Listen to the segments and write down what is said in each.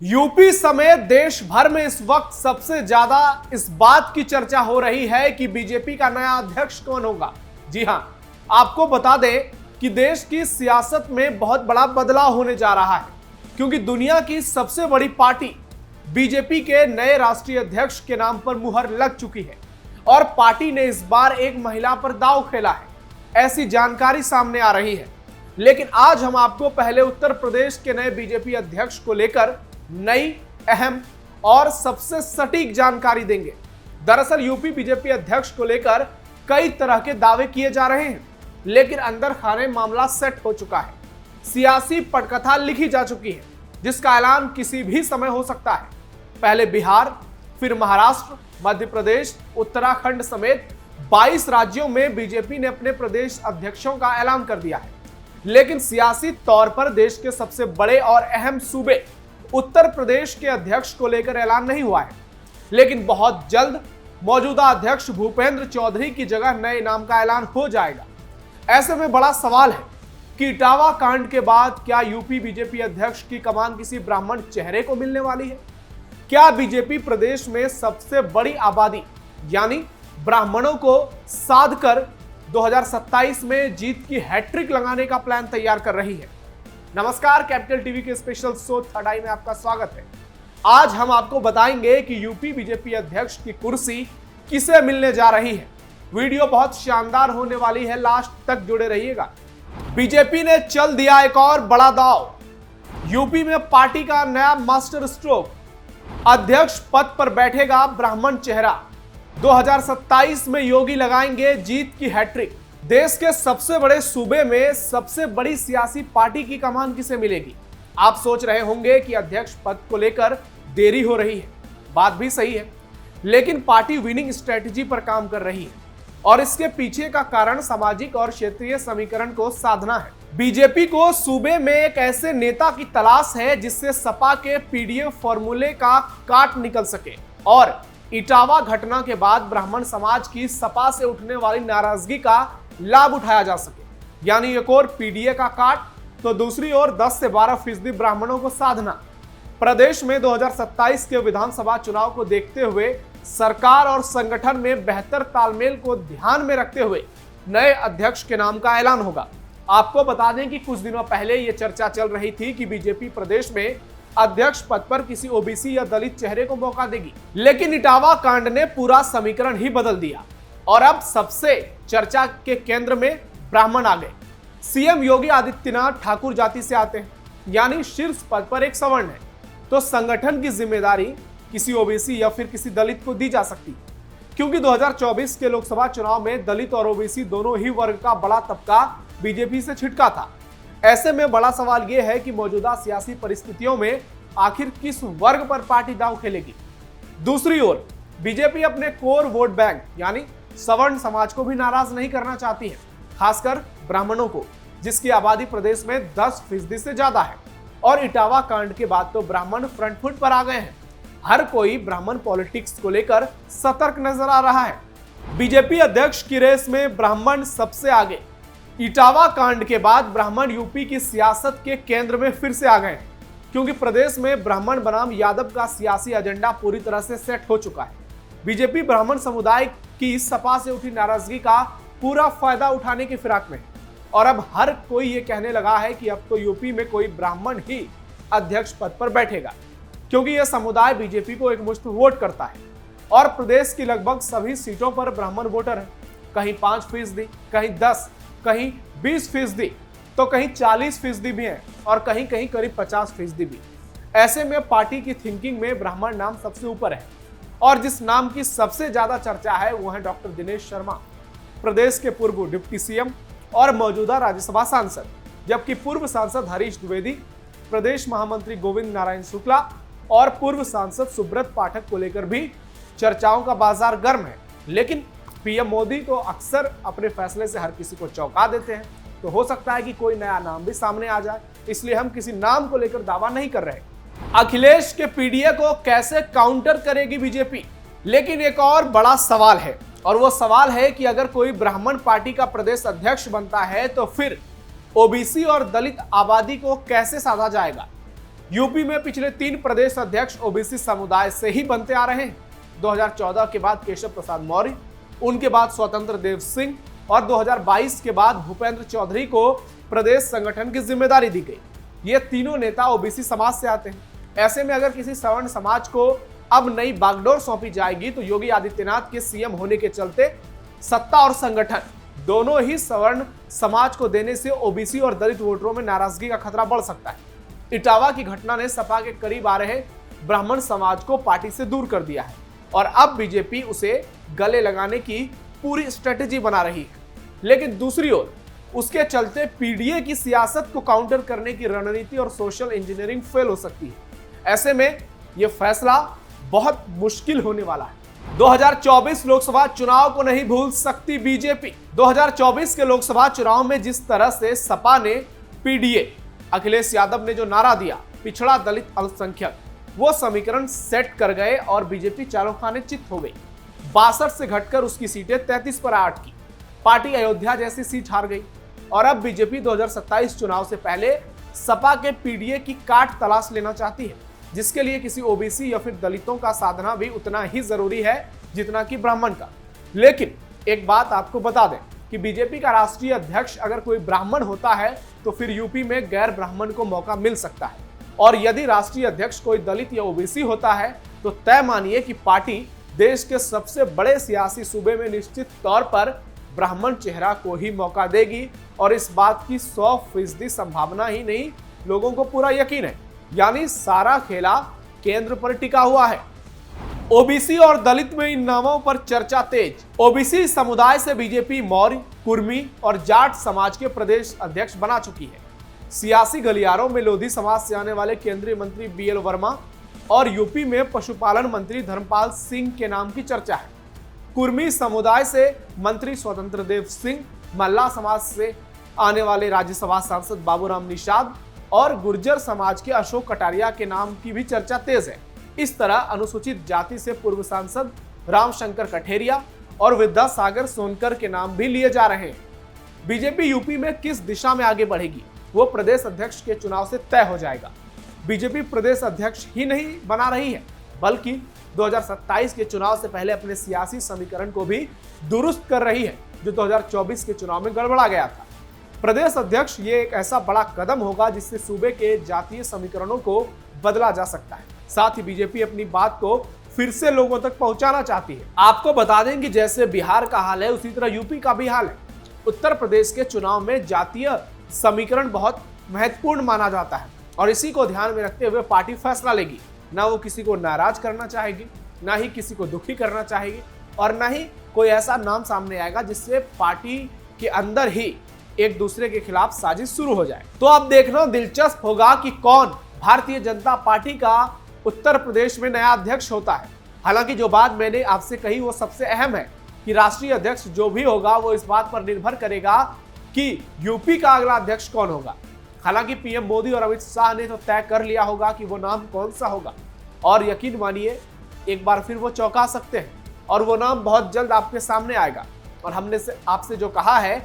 UP समेत देश भर में इस वक्त सबसे ज्यादा इस बात की चर्चा हो रही है कि बीजेपी का नया अध्यक्ष कौन होगा। जी हां, आपको बता दें कि देश की सियासत में बहुत बड़ा बदलाव होने जा रहा है, क्योंकि दुनिया की सबसे बड़ी पार्टी बीजेपी के नए राष्ट्रीय अध्यक्ष के नाम पर मुहर लग चुकी है और पार्टी ने इस बार एक महिला पर दांव खेला है, ऐसी जानकारी सामने आ रही है। लेकिन आज हम आपको पहले उत्तर प्रदेश के नए बीजेपी अध्यक्ष को लेकर नई, अहम और सबसे सटीक जानकारी देंगे। दरअसल यूपी बीजेपी अध्यक्ष को लेकर कई तरह के दावे किए जा रहे हैं, लेकिन अंदर खाने मामला सेट हो चुका है। सियासी पटकथा लिखी जा चुकी है, जिसका ऐलान किसी भी समय हो सकता है। पहले बिहार, फिर महाराष्ट्र, मध्य प्रदेश, उत्तराखंड समेत 22 राज्यों में बीजेपी ने अपने प्रदेश अध्यक्षों का ऐलान कर दिया है। लेकिन सियासी तौर पर देश के सबसे बड़े और अहम सूबे उत्तर प्रदेश के अध्यक्ष को लेकर ऐलान नहीं हुआ है, लेकिन बहुत जल्द मौजूदा अध्यक्ष भूपेंद्र चौधरी की जगह नए नाम का ऐलान हो जाएगा। ऐसे में बड़ा सवाल है कि इटावा कांड के बाद क्या यूपी बीजेपी अध्यक्ष की कमान किसी ब्राह्मण चेहरे को मिलने वाली है? क्या बीजेपी प्रदेश में सबसे बड़ी आबादी यानी ब्राह्मणों को साध कर 2027 में जीत की हैट्रिक लगाने का प्लान तैयार कर रही है? नमस्कार, कैपिटल टीवी के स्पेशल शो थर्ड आई में आपका स्वागत है। आज हम आपको बताएंगे कि यूपी बीजेपी अध्यक्ष की कुर्सी किसे मिलने जा रही है। वीडियो बहुत शानदार होने वाली है, लास्ट तक जुड़े रहिएगा। बीजेपी ने चल दिया एक और बड़ा दांव। यूपी में पार्टी का नया मास्टर स्ट्रोक, अध्यक्ष पद पर बैठेगा ब्राह्मण चेहरा। 2027 में योगी लगाएंगे जीत की हैट्रिक। देश के सबसे बड़े सूबे में सबसे बड़ी सियासी पार्टी की कमान किसे मिलेगी? आप सोच रहे होंगे कि अध्यक्ष पद को लेकर देरी हो रही है। बात भी सही है, लेकिन पार्टी विनिंग स्ट्रेटजी पर काम कर रही है और इसके पीछे का कारण सामाजिक और क्षेत्रीय समीकरण को साधना है। बीजेपी को सूबे में एक ऐसे नेता की तलाश है जिससे सपा के पीडीएफ फॉर्मूले का काट निकल सके और इटावा घटना के बाद ब्राह्मण समाज की सपा से उठने वाली नाराजगी का लाभ उठाया जा सके। यानी एक और पीडीए का काट तो दूसरी ओर 10 से 12% ब्राह्मणों को साधना। प्रदेश में 2027 के विधानसभा चुनाव को देखते हुए सरकार और संगठन में बेहतर तालमेल को ध्यान में रखते हुए नए अध्यक्ष के नाम का ऐलान होगा। आपको बता दें कि कुछ दिनों पहले यह चर्चा चल रही थी कि बीजेपी प्रदेश में अध्यक्ष पद पर किसी ओबीसी या दलित चेहरे को मौका देगी, लेकिन इटावा कांड ने पूरा समीकरण ही बदल दिया और अब सबसे चर्चा के केंद्र में ब्राह्मण आ गए। सीएम योगी आदित्यनाथ ठाकुर जाति से आते हैं, यानी शीर्ष पद पर एक सवर्ण है, तो संगठन की जिम्मेदारी किसी ओबीसी या फिर किसी दलित को दी जा सकती है, क्योंकि 2024 के लोकसभा चुनाव में दलित और ओबीसी दोनों ही वर्ग का बड़ा तबका बीजेपी से छिटका था। ऐसे में बड़ा सवाल यह है कि मौजूदा सियासी परिस्थितियों में आखिर किस वर्ग पर पार्टी दांव खेलेगी। दूसरी ओर बीजेपी अपने कोर वोट बैंक यानी सवर्ण समाज को भी नाराज नहीं करना चाहती है, खासकर ब्राह्मणों को, जिसकी आबादी प्रदेश में 10% से ज्यादा है। और इटावा कांड के बाद तो ब्राह्मण फ्रंट फुट पर आ गए हैं। हर कोई ब्राह्मण पॉलिटिक्स को लेकर सतर्क नजर आ रहा है। बीजेपी अध्यक्ष की रेस में ब्राह्मण सबसे आगे। इटावा कांड के बाद ब्राह्मण यूपी की सियासत के केंद्र में फिर से आ गए हैं, क्योंकि प्रदेश में ब्राह्मण बनाम यादव का सियासी एजेंडा पूरी तरह से सेट हो चुका है। बीजेपी ब्राह्मण समुदाय की सपा से उठी नाराजगी का पूरा फायदा उठाने की फिराक में है और अब हर कोई ये कहने लगा है कि अब तो यूपी में कोई ब्राह्मण ही अध्यक्ष पद पर बैठेगा, क्योंकि यह समुदाय बीजेपी को एकमुश्त वोट करता है और प्रदेश की लगभग सभी सीटों पर ब्राह्मण वोटर हैं। कहीं 5%, कहीं 10%, कहीं 20%, तो कहीं 40% भी हैं और कहीं कहीं करीब 50% भी। ऐसे में पार्टी की थिंकिंग में ब्राह्मण नाम सबसे ऊपर है और जिस नाम की सबसे ज्यादा चर्चा है वो है डॉक्टर दिनेश शर्मा, प्रदेश के पूर्व डिप्टी सीएम और मौजूदा राज्यसभा सांसद, जबकि पूर्व सांसद हरीश द्विवेदी, प्रदेश महामंत्री गोविंद नारायण शुक्ला और पूर्व सांसद सुब्रत पाठक को लेकर भी चर्चाओं का बाजार गर्म है। लेकिन पीएम मोदी तो अक्सर अपने फैसले से हर किसी को चौंका देते हैं, तो हो सकता है कि कोई नया नाम भी सामने आ जाए, इसलिए हम किसी नाम को लेकर दावा नहीं कर रहे। अखिलेश के पीडीए को कैसे काउंटर करेगी बीजेपी? लेकिन एक और बड़ा सवाल है और वो सवाल है कि अगर कोई ब्राह्मण पार्टी का प्रदेश अध्यक्ष बनता है तो फिर ओबीसी और दलित आबादी को कैसे साधा जाएगा? यूपी में पिछले 3 प्रदेश अध्यक्ष ओबीसी समुदाय से ही बनते आ रहे हैं। 2014 के बाद केशव प्रसाद मौर्य, उनके बाद स्वतंत्र देव सिंह और 2022 के बाद भूपेंद्र चौधरी को प्रदेश संगठन की जिम्मेदारी दी गई। ये तीनों नेता ओबीसी समाज से आते हैं। ऐसे में अगर किसी सवर्ण समाज को अब नई बागडोर सौंपी जाएगी तो योगी आदित्यनाथ के सीएम होने के चलते सत्ता और संगठन दोनों ही सवर्ण समाज को देने से ओबीसी और दलित वोटरों में नाराजगी का खतरा बढ़ सकता है। इटावा की घटना ने सपा के करीब आ रहे ब्राह्मण समाज को पार्टी से दूर कर दिया है और अब बीजेपी उसे गले लगाने की पूरी स्ट्रेटेजी बना रही है। लेकिन दूसरी ओर उसके चलते पीडीए की सियासत को काउंटर करने की रणनीति और सोशल इंजीनियरिंग फेल हो सकती है। ऐसे में यह फैसला बहुत मुश्किल होने वाला है। 2024 लोकसभा चुनाव को नहीं भूल सकती बीजेपी। 2024 के लोकसभा चुनाव में जिस तरह से सपा ने पीडीए, अखिलेश यादव ने जो नारा दिया पिछड़ा दलित अल्पसंख्यक, वो समीकरण सेट कर गए और बीजेपी चारों खाने चित हो गई। 62 से घटकर उसकी सीटें 33 पर 8 की। पार्टी अयोध्या जैसी सीट हार गई और अब बीजेपी 2027 चुनाव से पहले सपा के पीडीए की काट तलाश लेना चाहती है, जिसके लिए किसी ओबीसी या फिर दलितों का साधना भी उतना ही जरूरी है जितना कि ब्राह्मण का। लेकिन एक बात आपको बता दें कि बीजेपी का राष्ट्रीय अध्यक्ष अगर कोई ब्राह्मण होता है तो फिर यूपी में गैर ब्राह्मण को मौका मिल सकता है, और यदि राष्ट्रीय अध्यक्ष कोई दलित या ओबीसी होता है तो तय मानिए कि पार्टी देश के सबसे बड़े सियासी सूबे में निश्चित तौर पर ब्राह्मण चेहरा को ही मौका देगी। और इस बात की 100% संभावना ही नहीं, लोगों को पूरा यकीन है। यानी सारा खेला केंद्र पर टिका हुआ है। ओबीसी और दलित में इन नामों पर चर्चा तेज। ओबीसी समुदाय से बीजेपी मौर्य, कुर्मी और जाट समाज के प्रदेश अध्यक्ष बना चुकी है। सियासी गलियारों में लोधी समाज से आने वाले केंद्रीय मंत्री बीएल वर्मा और यूपी में पशुपालन मंत्री धर्मपाल सिंह के नाम की चर्चा है। कुर्मी समुदाय से मंत्री स्वतंत्र देव सिंह, मल्ला समाज से आने वाले राज्यसभा सांसद बाबूराम निषाद और गुर्जर समाज के अशोक कटारिया के नाम की भी चर्चा तेज है। इस तरह अनुसूचित जाति से पूर्व सांसद रामशंकर कठेरिया और विद्यासागर सोनकर के नाम भी लिए जा रहे हैं। बीजेपी यूपी में किस दिशा में आगे बढ़ेगी वो प्रदेश अध्यक्ष के चुनाव से तय हो जाएगा। बीजेपी प्रदेश अध्यक्ष ही नहीं बना रही है, बल्कि 2027 के चुनाव से पहले अपने सियासी समीकरण को भी दुरुस्त कर रही है, जो 2024 के चुनाव में गड़बड़ा गया था। प्रदेश अध्यक्ष ये एक ऐसा बड़ा कदम होगा जिससे सूबे के जातीय समीकरणों को बदला जा सकता है। साथ ही बीजेपी अपनी बात को फिर से लोगों तक पहुंचाना चाहती है। आपको बता दें कि जैसे बिहार का हाल है उसी तरह यूपी का भी हाल है। उत्तर प्रदेश के चुनाव में जातीय समीकरण बहुत महत्वपूर्ण माना जाता है और इसी को ध्यान में रखते हुए पार्टी फैसला लेगी। ना वो किसी को नाराज करना चाहेगी, ना ही किसी को दुखी करना चाहेगी और ना ही कोई ऐसा नाम सामने आएगा जिससे पार्टी के अंदर ही एक दूसरे के खिलाफ साजिश शुरू हो जाए। तो अब देखना दिलचस्प होगा कि कौन भारतीय जनता पार्टी का उत्तर प्रदेश में नया अध्यक्ष होता है। हालांकि जो बात मैंने आपसे कही वो सबसे अहम है कि राष्ट्रीय अध्यक्ष जो भी होगा वो इस बात पर निर्भर करेगा कि यूपी का अगला अध्यक्ष कौन होगा। हालांकि पीएम मोदी और अमित शाह ने तो तय कर लिया होगा कि वो नाम कौन सा होगा और यकीन मानिए एक बार फिर वो चौंका सकते हैं और वो नाम बहुत जल्द आपके सामने आएगा। और हमने आपसे जो कहा है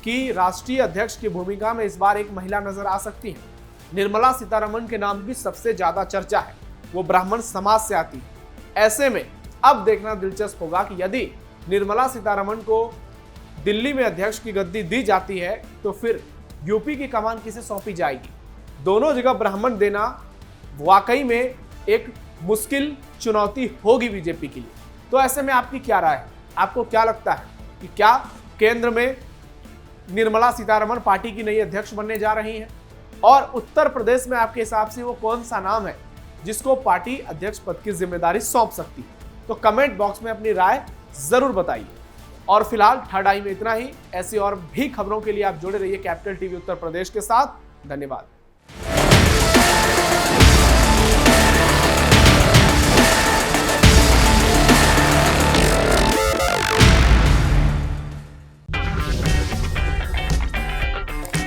कि राष्ट्रीय अध्यक्ष की भूमिका में इस बार एक महिला नजर आ सकती है। निर्मला सीतारमण के नाम की सबसे ज्यादा चर्चा है, वो ब्राह्मण समाज से आती है। ऐसे में अब देखना दिलचस्प होगा कि यदि निर्मला सीतारमण को दिल्ली में अध्यक्ष की गद्दी दी जाती है तो फिर यूपी की कमान किसे सौंपी जाएगी। दोनों जगह ब्राह्मण देना वाकई में एक मुश्किल चुनौती होगी बीजेपी के लिए। तो ऐसे में आपकी क्या राय है? आपको क्या लगता है कि क्या केंद्र में निर्मला सीतारमण पार्टी की नई अध्यक्ष बनने जा रही हैं? और उत्तर प्रदेश में आपके हिसाब से वो कौन सा नाम है जिसको पार्टी अध्यक्ष पद की जिम्मेदारी सौंप सकती है? तो कमेंट बॉक्स में अपनी राय जरूर बताइए। और फिलहाल थर्ड आई में इतना ही। ऐसी और भी खबरों के लिए आप जुड़े रहिए कैपिटल टीवी उत्तर प्रदेश के साथ। धन्यवाद।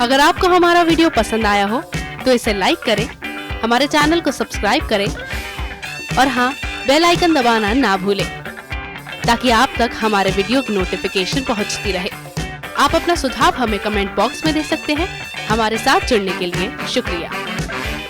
अगर आपको हमारा वीडियो पसंद आया हो तो इसे लाइक करें, हमारे चैनल को सब्सक्राइब करें और हाँ, बेल आइकन दबाना ना भूलें ताकि आप तक हमारे वीडियो की नोटिफिकेशन पहुंचती रहे। आप अपना सुझाव हमें कमेंट बॉक्स में दे सकते हैं। हमारे साथ जुड़ने के लिए शुक्रिया।